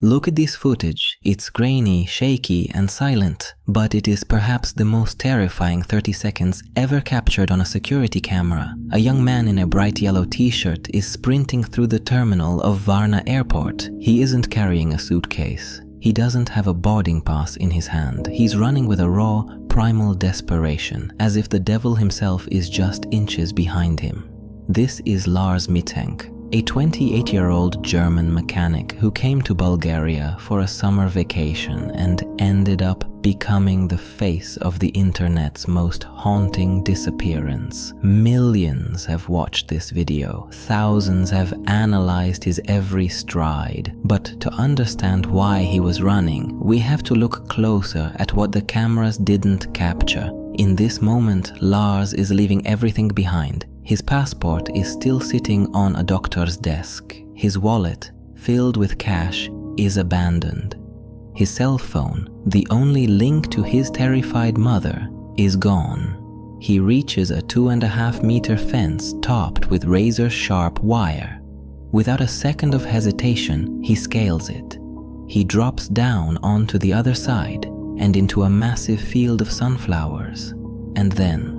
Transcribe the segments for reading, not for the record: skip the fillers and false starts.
Look at this footage. It's grainy, shaky, and silent, but it is perhaps the most terrifying 30 seconds ever captured on a security camera. A young man in a bright yellow t-shirt is sprinting through the terminal of Varna airport. He isn't carrying a suitcase. He doesn't have a boarding pass in his hand. He's running with a raw, primal desperation, as if the devil himself is just inches behind him. This is Lars Mittank, a 28-year-old German mechanic who came to Bulgaria for a summer vacation and ended up becoming the face of the internet's most haunting disappearance. Millions have watched this video. Thousands have analyzed his every stride. But to understand why he was running, we have to look closer at what the cameras didn't capture. In this moment, Lars is leaving everything behind. His passport is still sitting on a doctor's desk. His wallet, filled with cash, is abandoned. His cell phone, the only link to his terrified mother, is gone. He reaches a 2.5-meter fence topped with razor-sharp wire. Without a second of hesitation, he scales it. He drops down onto the other side and into a massive field of sunflowers. And then,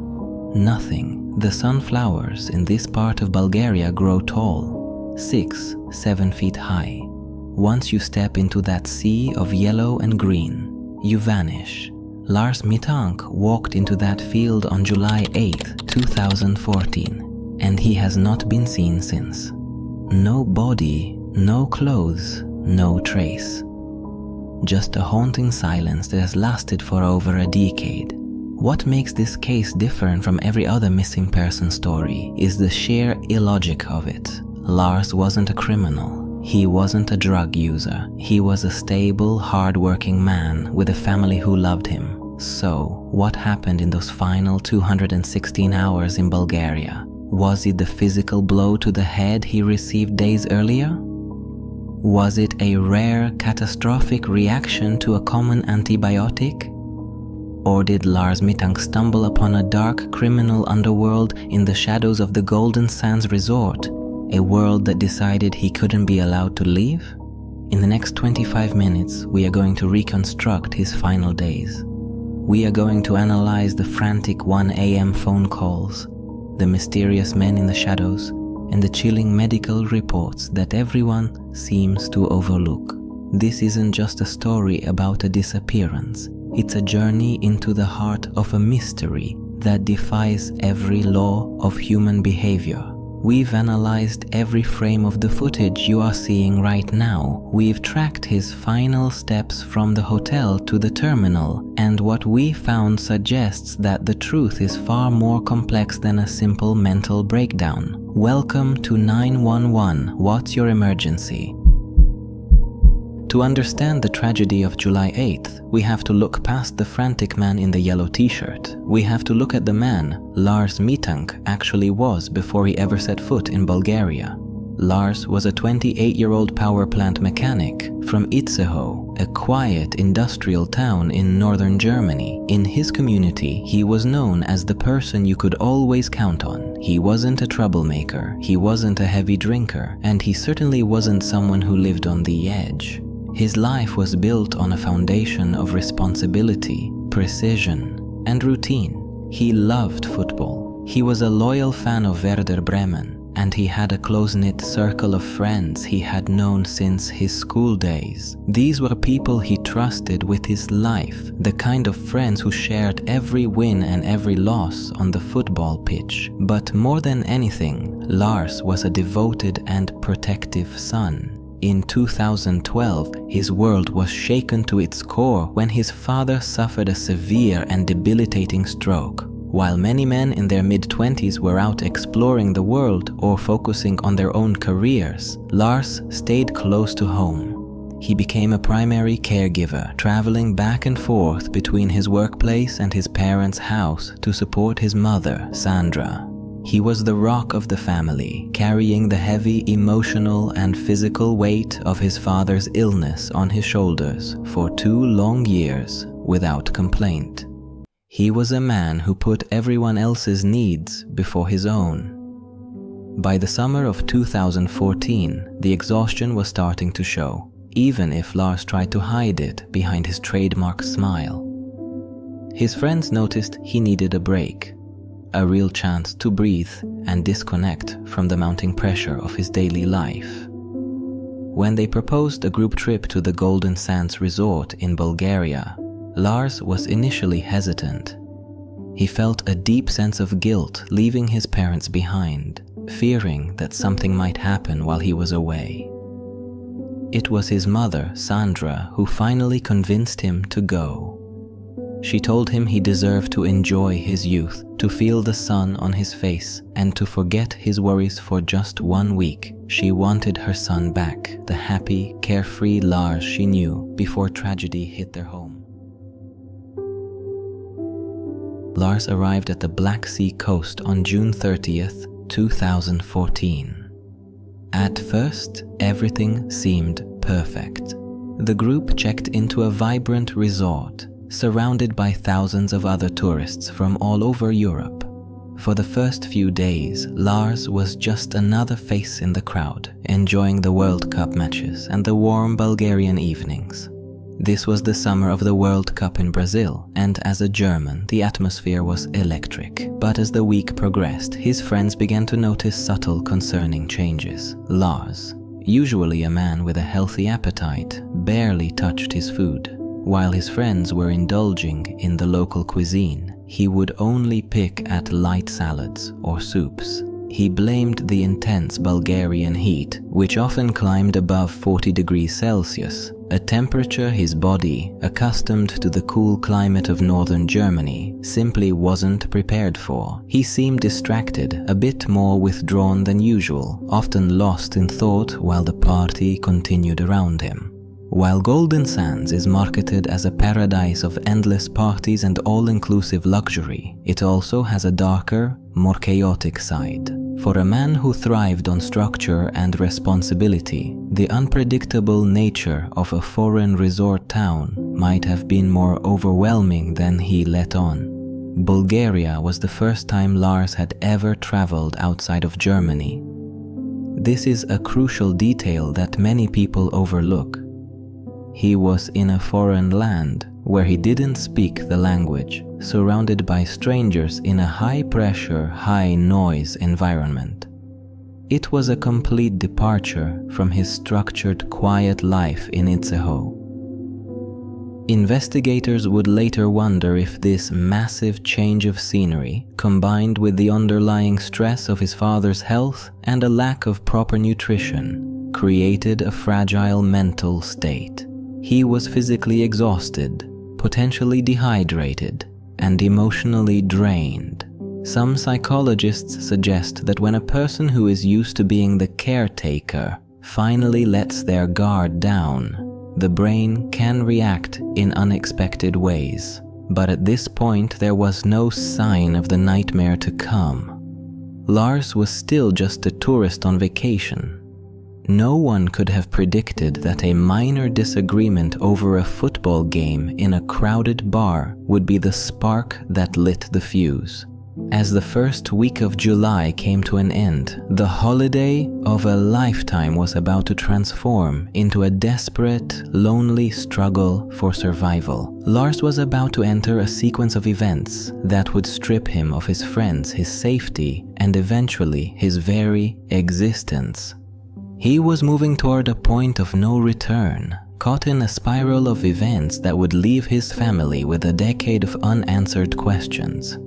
nothing. The sunflowers in this part of Bulgaria grow tall, 6-7 feet high. Once you step into that sea of yellow and green, you vanish. Lars Mittank walked into that field on July 8, 2014, and he has not been seen since. No body, no clothes, no trace. Just a haunting silence that has lasted for over a decade. What makes this case different from every other missing person story is the sheer illogic of it. Lars wasn't a criminal. He wasn't a drug user. He was a stable, hard-working man with a family who loved him. So, what happened in those final 216 hours in Bulgaria? Was it the physical blow to the head he received days earlier? Was it a rare, catastrophic reaction to a common antibiotic? Or did Lars Mittank stumble upon a dark criminal underworld in the shadows of the Golden Sands Resort, a world that decided he couldn't be allowed to leave? In the next 25 minutes, we are going to reconstruct his final days. We are going to analyze the frantic 1 a.m. phone calls, the mysterious men in the shadows, and the chilling medical reports that everyone seems to overlook. This isn't just a story about a disappearance. It's a journey into the heart of a mystery that defies every law of human behavior. We've analyzed every frame of the footage you are seeing right now. We've tracked his final steps from the hotel to the terminal, and what we found suggests that the truth is far more complex than a simple mental breakdown. Welcome to 911. What's your emergency? To understand the tragedy of July 8th, we have to look past the frantic man in the yellow t-shirt. We have to look at the man Lars Mittank actually was before he ever set foot in Bulgaria. Lars was a 28-year-old power plant mechanic from Itzehoe, a quiet industrial town in northern Germany. In his community, he was known as the person you could always count on. He wasn't a troublemaker, he wasn't a heavy drinker, and he certainly wasn't someone who lived on the edge. His life was built on a foundation of responsibility, precision, and routine. He loved football. He was a loyal fan of Werder Bremen, and he had a close-knit circle of friends he had known since his school days. These were people he trusted with his life, the kind of friends who shared every win and every loss on the football pitch. But more than anything, Lars was a devoted and protective son. In 2012, his world was shaken to its core when his father suffered a severe and debilitating stroke. While many men in their mid-20s were out exploring the world or focusing on their own careers, Lars stayed close to home. He became a primary caregiver, traveling back and forth between his workplace and his parents' house to support his mother, Sandra. He was the rock of the family, carrying the heavy emotional and physical weight of his father's illness on his shoulders for 2 long years without complaint. He was a man who put everyone else's needs before his own. By the summer of 2014, the exhaustion was starting to show. even if Lars tried to hide it behind his trademark smile. His friends noticed he needed a break, a real chance to breathe and disconnect from the mounting pressure of his daily life. When they proposed a group trip to the Golden Sands resort in Bulgaria, Lars was initially hesitant. He felt a deep sense of guilt leaving his parents behind, fearing that something might happen while he was away. It was his mother, Sandra, who finally convinced him to go. She told him he deserved to enjoy his youth, to feel the sun on his face, and to forget his worries for just 1 week. She wanted her son back, the happy, carefree Lars she knew before tragedy hit their home. Lars arrived at the Black Sea coast on June 30th, 2014. At first, everything seemed perfect. The group checked into a vibrant resort, surrounded by thousands of other tourists from all over Europe. For the first few days, Lars was just another face in the crowd, enjoying the World Cup matches and the warm Bulgarian evenings. This was the summer of the World Cup in Brazil, and as a German, the atmosphere was electric. But as the week progressed, his friends began to notice subtle concerning changes. Lars, usually a man with a healthy appetite, barely touched his food. While his friends were indulging in the local cuisine, he would only pick at light salads or soups. He blamed the intense Bulgarian heat, which often climbed above 40 degrees Celsius, a temperature his body, accustomed to the cool climate of northern Germany, simply wasn't prepared for. He seemed distracted, a bit more withdrawn than usual, often lost in thought while the party continued around him. While Golden Sands is marketed as a paradise of endless parties and all-inclusive luxury, it also has a darker, more chaotic side. For a man who thrived on structure and responsibility, the unpredictable nature of a foreign resort town might have been more overwhelming than he let on. Bulgaria was the first time Lars had ever traveled outside of Germany. This is a crucial detail that many people overlook. He was in a foreign land where he didn't speak the language, surrounded by strangers in a high-pressure, high-noise environment. It was a complete departure from his structured, quiet life in Itzehoe. Investigators would later wonder if this massive change of scenery, combined with the underlying stress of his father's health and a lack of proper nutrition, created a fragile mental state. He was physically exhausted, potentially dehydrated, and emotionally drained. Some psychologists suggest that when a person who is used to being the caretaker finally lets their guard down, the brain can react in unexpected ways. But at this point, there was no sign of the nightmare to come. Lars was still just a tourist on vacation. No one could have predicted that a minor disagreement over a football game in a crowded bar would be the spark that lit the fuse. As the first week of July came to an end, the holiday of a lifetime was about to transform into a desperate, lonely struggle for survival. Lars was about to enter a sequence of events that would strip him of his friends, his safety, and eventually his very existence. He was moving toward a point of no return, caught in a spiral of events that would leave his family with a decade of unanswered questions.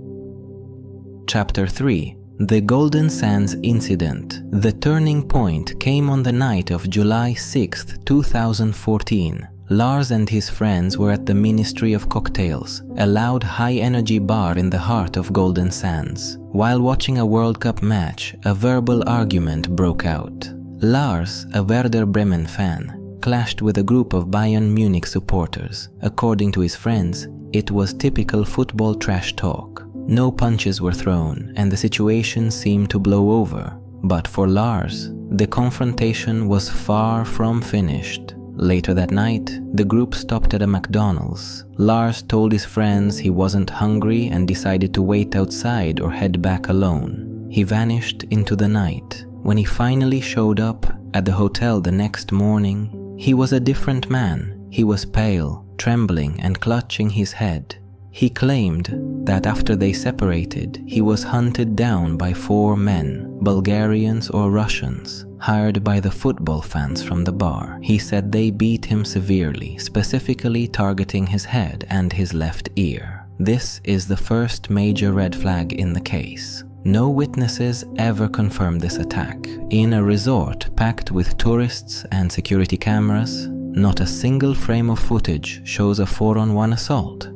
Chapter 3. The Golden Sands Incident. The turning point came on the night of July 6, 2014. Lars and his friends were at the Ministry of Cocktails, a loud high-energy bar in the heart of Golden Sands. While watching a World Cup match, a verbal argument broke out. Lars, a Werder Bremen fan, clashed with a group of Bayern Munich supporters. According to his friends, it was typical football trash talk. No punches were thrown, and the situation seemed to blow over. But for Lars, the confrontation was far from finished. Later that night, the group stopped at a McDonald's. Lars told his friends he wasn't hungry and decided to wait outside or head back alone. He vanished into the night. When he finally showed up at the hotel the next morning, He was a different man. He was pale, trembling, and clutching his head. He claimed that after they separated, he was hunted down by 4 men, Bulgarians or Russians, hired by the football fans from the bar. He said they beat him severely, specifically targeting his head and his left ear. This is the first major red flag in the case. No witnesses ever confirmed this attack. In a resort packed with tourists and security cameras, not a single frame of footage shows a 4-on-1 assault.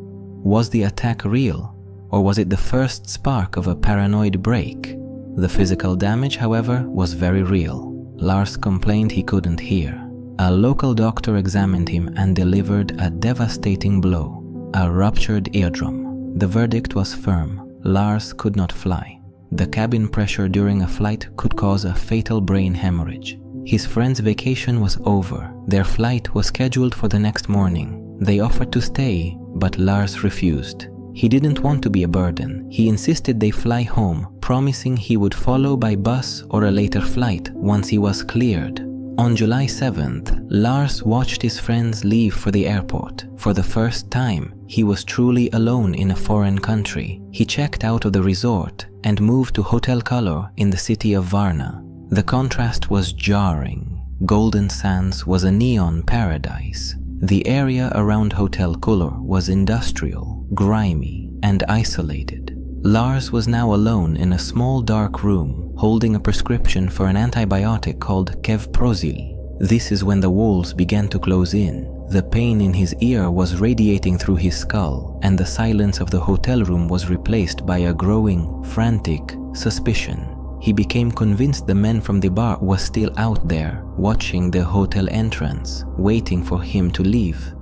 Was the attack real, or was it the first spark of a paranoid break? The physical damage, however, was very real. Lars complained he couldn't hear. A local doctor examined him and delivered a devastating blow, a ruptured eardrum. The verdict was firm. Lars could not fly. The cabin pressure during a flight could cause a fatal brain hemorrhage. His friend's vacation was over. Their flight was scheduled for the next morning. They offered to stay, but Lars refused. He didn't want to be a burden. He insisted they fly home, promising he would follow by bus or a later flight once he was cleared. On July 7th, Lars watched his friends leave for the airport. For the first time, he was truly alone in a foreign country. He checked out of the resort and moved to Hotel Color in the city of Varna. The contrast was jarring. Golden Sands was a neon paradise. The area around Hotel Color was industrial, grimy, and isolated. Lars was now alone in a small dark room, holding a prescription for an antibiotic called Kevprozil. This is when the walls began to close in. The pain in his ear was radiating through his skull, and the silence of the hotel room was replaced by a growing, frantic suspicion. He became convinced the men from the bar were still out there, watching the hotel entrance, waiting for him to leave.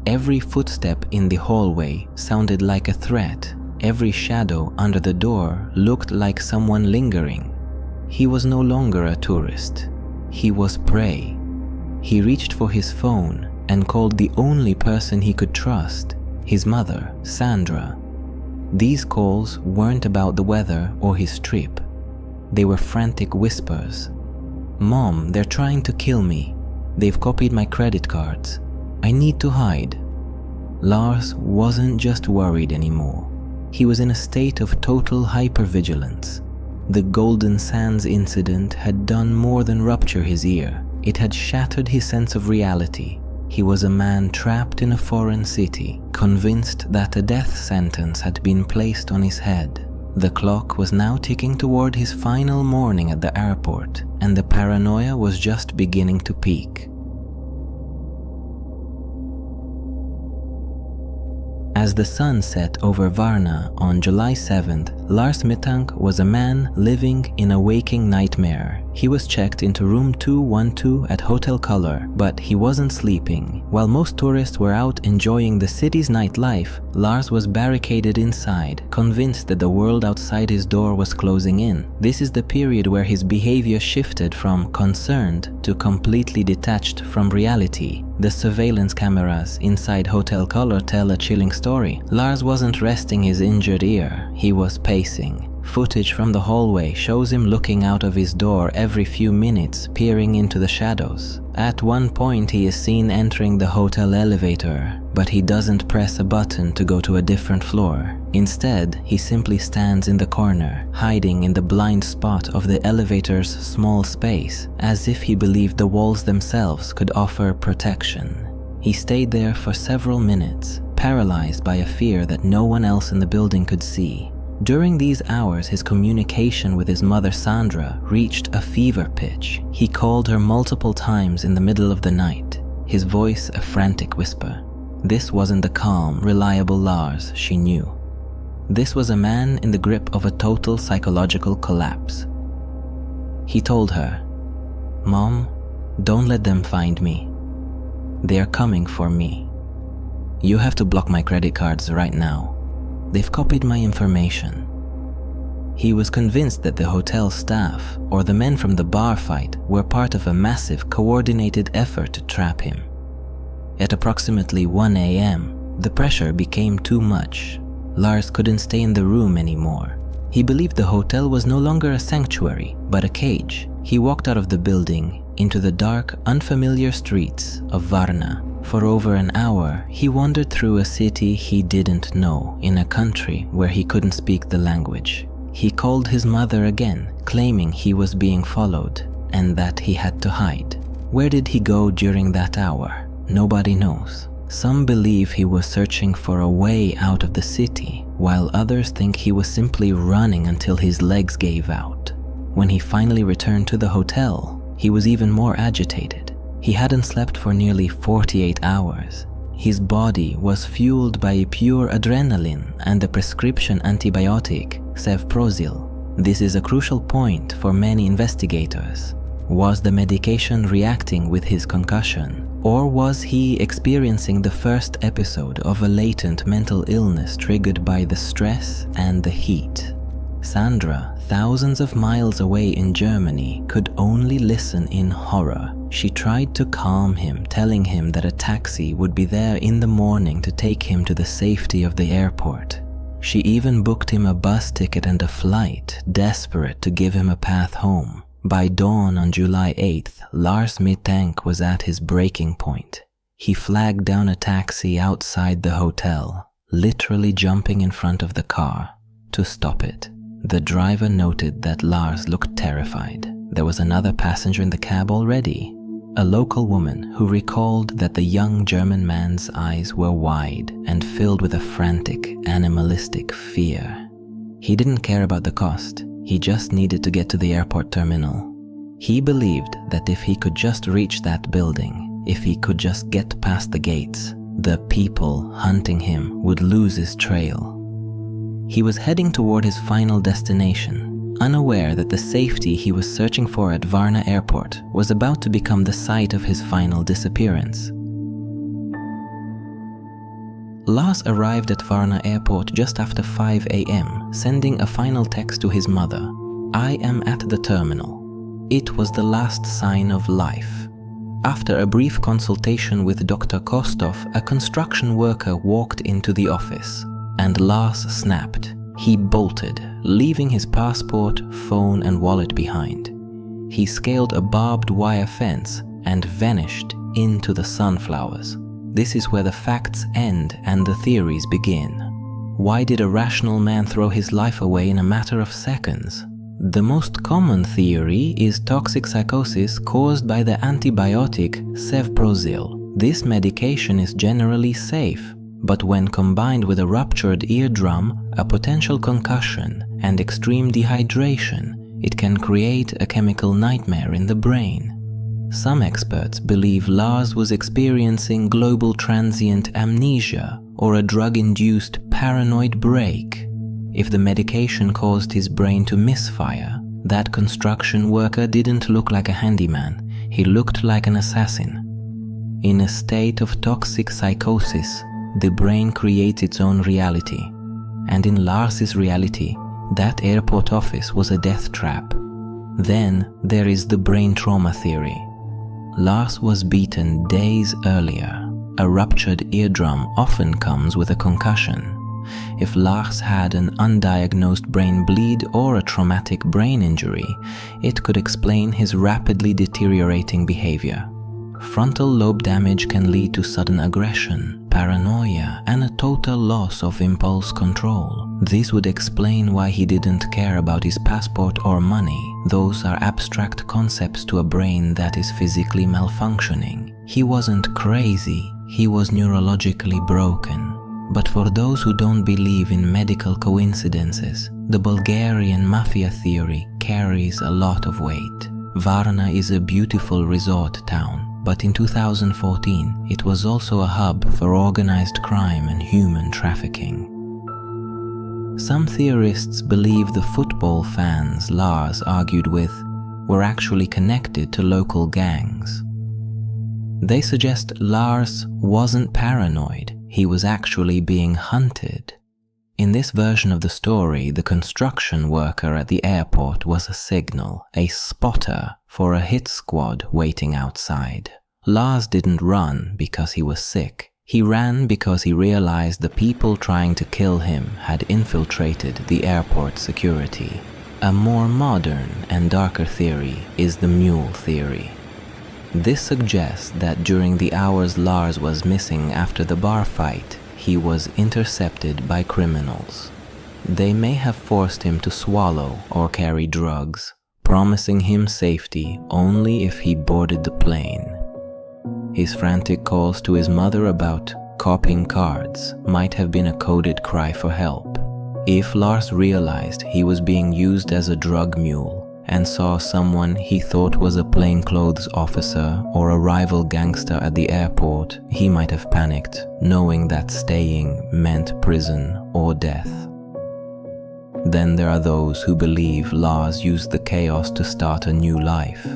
Every footstep in the hallway sounded like a threat. Every shadow under the door looked like someone lingering. He was no longer a tourist. He was prey. He reached for his phone and called the only person he could trust, his mother, Sandra. These calls weren't about the weather or his trip. They were frantic whispers. "Mom, they're trying to kill me. They've copied my credit cards. I need to hide." Lars wasn't just worried anymore. He was in a state of total hypervigilance. The Golden Sands incident had done more than rupture his ear. It had shattered his sense of reality. He was a man trapped in a foreign city, convinced that a death sentence had been placed on his head. The clock was now ticking toward his final morning at the airport, and the paranoia was just beginning to peak. As the sun set over Varna on July 7th, Lars Mittank was a man living in a waking nightmare. He was checked into room 212 at Hotel Color, but he wasn't sleeping. While most tourists were out enjoying the city's nightlife, Lars was barricaded inside, convinced that the world outside his door was closing in. This is the period where his behavior shifted from concerned to completely detached from reality. The surveillance cameras inside Hotel Color tell a chilling story. Lars wasn't resting his injured ear, he was pacing. Footage from the hallway shows him looking out of his door every few minutes, peering into the shadows. At one point he is seen entering the hotel elevator, but he doesn't press a button to go to a different floor. Instead, he simply stands in the corner, hiding in the blind spot of the elevator's small space, as if he believed the walls themselves could offer protection. He stayed there for several minutes, paralyzed by a fear that no one else in the building could see. During these hours, his communication with his mother Sandra reached a fever pitch. He called her multiple times in the middle of the night, his voice a frantic whisper. This wasn't the calm, reliable Lars she knew. This was a man in the grip of a total psychological collapse. He told her, "Mom, don't let them find me. They are coming for me. You have to block my credit cards right now. They've copied my information." He was convinced that the hotel staff or the men from the bar fight were part of a massive, coordinated effort to trap him. At approximately 1 a.m., the pressure became too much. Lars couldn't stay in the room anymore. He believed the hotel was no longer a sanctuary, but a cage. He walked out of the building into the dark, unfamiliar streets of Varna. For over an hour, he wandered through a city he didn't know in a country where he couldn't speak the language. He called his mother again, claiming he was being followed and that he had to hide. Where did he go during that hour? Nobody knows. Some believe he was searching for a way out of the city, while others think he was simply running until his legs gave out. When he finally returned to the hotel, he was even more agitated. He hadn't slept for nearly 48 hours. His body was fueled by pure adrenaline and the prescription antibiotic cefprozil. This is a crucial point for many investigators. Was the medication reacting with his concussion? Or was he experiencing the first episode of a latent mental illness triggered by the stress and the heat? Sandra, thousands of miles away in Germany, could only listen in horror. She tried to calm him, telling him that a taxi would be there in the morning to take him to the safety of the airport. She even booked him a bus ticket and a flight, desperate to give him a path home. By dawn on July 8th, Lars Mittank was at his breaking point. He flagged down a taxi outside the hotel, literally jumping in front of the car to stop it. The driver noted that Lars looked terrified. There was another passenger in the cab already, a local woman who recalled that the young German man's eyes were wide and filled with a frantic, animalistic fear. He didn't care about the cost. He just needed to get to the airport terminal. He believed that if he could just reach that building, if he could just get past the gates, the people hunting him would lose his trail. He was heading toward his final destination, unaware that the safety he was searching for at Varna airport was about to become the site of his final disappearance. Lars arrived at Varna airport just after 5 a.m., sending a final text to his mother. "I am at the terminal." It was the last sign of life. After a brief consultation with Dr. Kostov, a construction worker walked into the office, and Lars snapped. He bolted, leaving his passport, phone, and wallet behind. He scaled a barbed wire fence and vanished into the sunflowers. This is where the facts end and the theories begin. Why did a rational man throw his life away in a matter of seconds? The most common theory is toxic psychosis caused by the antibiotic cefprozil. This medication is generally safe, but when combined with a ruptured eardrum, a potential concussion, and extreme dehydration, it can create a chemical nightmare in the brain. Some experts believe Lars was experiencing global transient amnesia or a drug-induced paranoid break. If the medication caused his brain to misfire, that construction worker didn't look like a handyman, he looked like an assassin. In a state of toxic psychosis, the brain creates its own reality. And in Lars's reality, that airport office was a death trap. Then there is the brain trauma theory. Lars was beaten days earlier. A ruptured eardrum often comes with a concussion. If Lars had an undiagnosed brain bleed or a traumatic brain injury, it could explain his rapidly deteriorating behavior. Frontal lobe damage can lead to sudden aggression, paranoia, and a total loss of impulse control. This would explain why he didn't care about his passport or money. Those are abstract concepts to a brain that is physically malfunctioning. He wasn't crazy, he was neurologically broken. But for those who don't believe in medical coincidences, the Bulgarian mafia theory carries a lot of weight. Varna is a beautiful resort town, but in 2014 it was also a hub for organized crime and human trafficking. Some theorists believe the football fans Lars argued with were actually connected to local gangs. They suggest Lars wasn't paranoid, he was actually being hunted. In this version of the story, the construction worker at the airport was a signal, a spotter for a hit squad waiting outside. Lars didn't run because he was sick. He ran because he realized the people trying to kill him had infiltrated the airport security. A more modern and darker theory is the mule theory. This suggests that during the hours Lars was missing after the bar fight, he was intercepted by criminals. They may have forced him to swallow or carry drugs, promising him safety only if he boarded the plane. His frantic calls to his mother about copying cards might have been a coded cry for help. If Lars realized he was being used as a drug mule and saw someone he thought was a plainclothes officer or a rival gangster at the airport, he might have panicked, knowing that staying meant prison or death. Then there are those who believe Lars used the chaos to start a new life.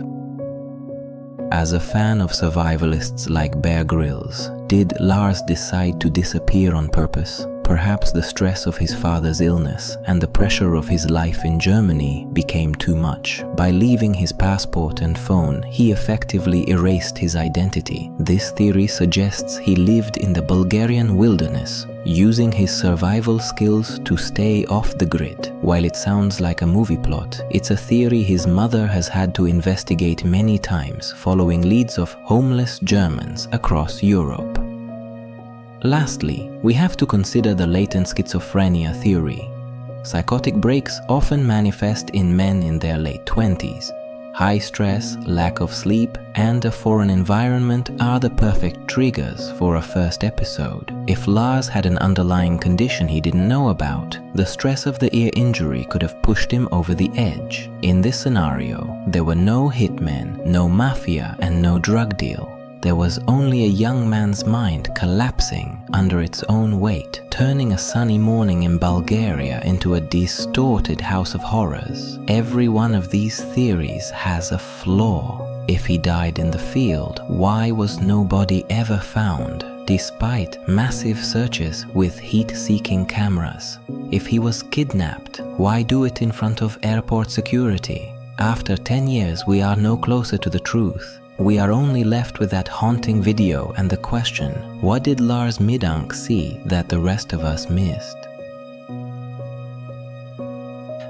As a fan of survivalists like Bear Grylls, did Lars decide to disappear on purpose? Perhaps the stress of his father's illness and the pressure of his life in Germany became too much. By leaving his passport and phone, he effectively erased his identity. This theory suggests he lived in the Bulgarian wilderness, using his survival skills to stay off the grid. While it sounds like a movie plot, it's a theory his mother has had to investigate many times, following leads of homeless Germans across Europe. Lastly, we have to consider the latent schizophrenia theory. Psychotic breaks often manifest in men in their late 20s. High stress, lack of sleep, and a foreign environment are the perfect triggers for a first episode. If Lars had an underlying condition he didn't know about, the stress of the ear injury could have pushed him over the edge. In this scenario, there were no hitmen, no mafia, and no drug deal. There was only a young man's mind collapsing under its own weight, turning a sunny morning in Bulgaria into a distorted house of horrors. Every one of these theories has a flaw. If he died in the field, why was nobody ever found, despite massive searches with heat-seeking cameras? If he was kidnapped, why do it in front of airport security? After 10 years, we are no closer to the truth. We are only left with that haunting video and the question, what did Lars Mittank see that the rest of us missed?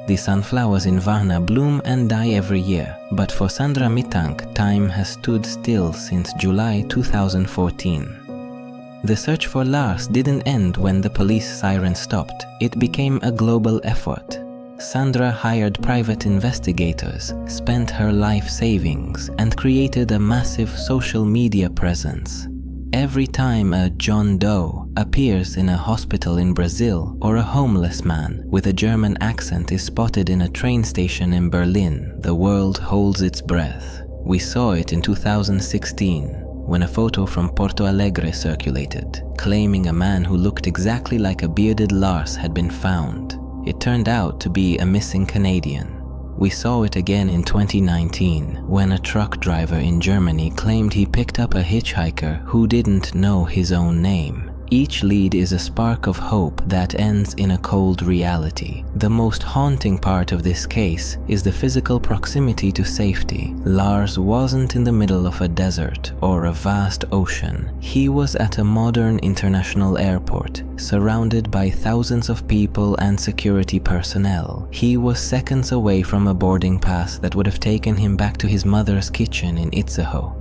The sunflowers in Varna bloom and die every year, but for Sandra Mittank, time has stood still since July 2014. The search for Lars didn't end when the police siren stopped. It became a global effort. Sandra hired private investigators, spent her life savings, and created a massive social media presence. Every time a John Doe appears in a hospital in Brazil or a homeless man with a German accent is spotted in a train station in Berlin, the world holds its breath. We saw it in 2016 when a photo from Porto Alegre circulated, claiming a man who looked exactly like a bearded Lars had been found. It turned out to be a missing Canadian. We saw it again in 2019 when a truck driver in Germany claimed he picked up a hitchhiker who didn't know his own name. Each lead is a spark of hope that ends in a cold reality. The most haunting part of this case is the physical proximity to safety. Lars wasn't in the middle of a desert or a vast ocean. He was at a modern international airport, surrounded by thousands of people and security personnel. He was seconds away from a boarding pass that would have taken him back to his mother's kitchen in Itzehoe.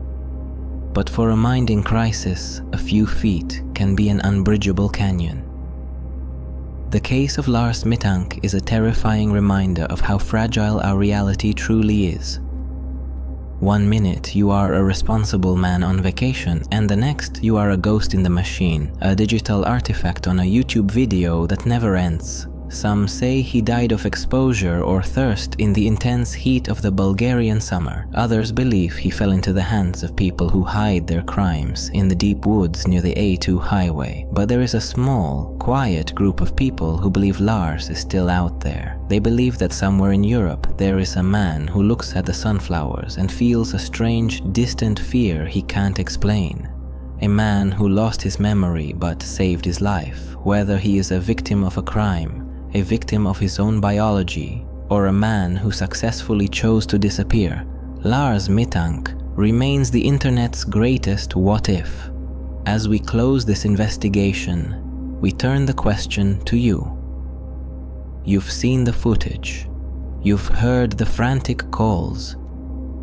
But for a mind in crisis, a few feet can be an unbridgeable canyon. The case of Lars Mittank is a terrifying reminder of how fragile our reality truly is. One minute you are a responsible man on vacation, and the next you are a ghost in the machine, a digital artifact on a YouTube video that never ends. Some say he died of exposure or thirst in the intense heat of the Bulgarian summer. Others believe he fell into the hands of people who hide their crimes in the deep woods near the A2 highway. But there is a small, quiet group of people who believe Lars is still out there. They believe that somewhere in Europe there is a man who looks at the sunflowers and feels a strange, distant fear he can't explain. A man who lost his memory but saved his life, whether he is a victim of a crime, a victim of his own biology, or a man who successfully chose to disappear. Lars Mittank remains the internet's greatest what if. As we close this investigation, we turn the question to you. You've seen the footage. You've heard the frantic calls.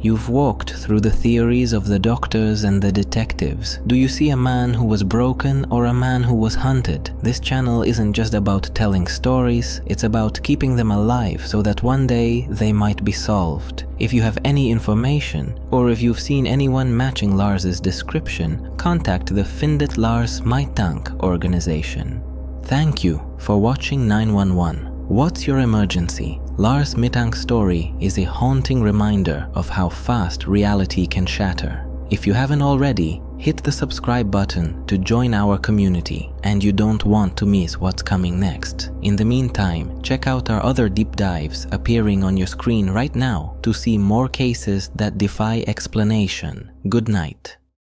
You've walked through the theories of the doctors and the detectives. Do you see a man who was broken or a man who was hunted? This channel isn't just about telling stories, it's about keeping them alive so that one day they might be solved. If you have any information, or if you've seen anyone matching Lars's description, contact the Findet Lars Mittank organization. Thank you for watching 911. What's your emergency? Lars Mittank's story is a haunting reminder of how fast reality can shatter. If you haven't already, hit the subscribe button to join our community and you don't want to miss what's coming next. In the meantime, check out our other deep dives appearing on your screen right now to see more cases that defy explanation. Good night.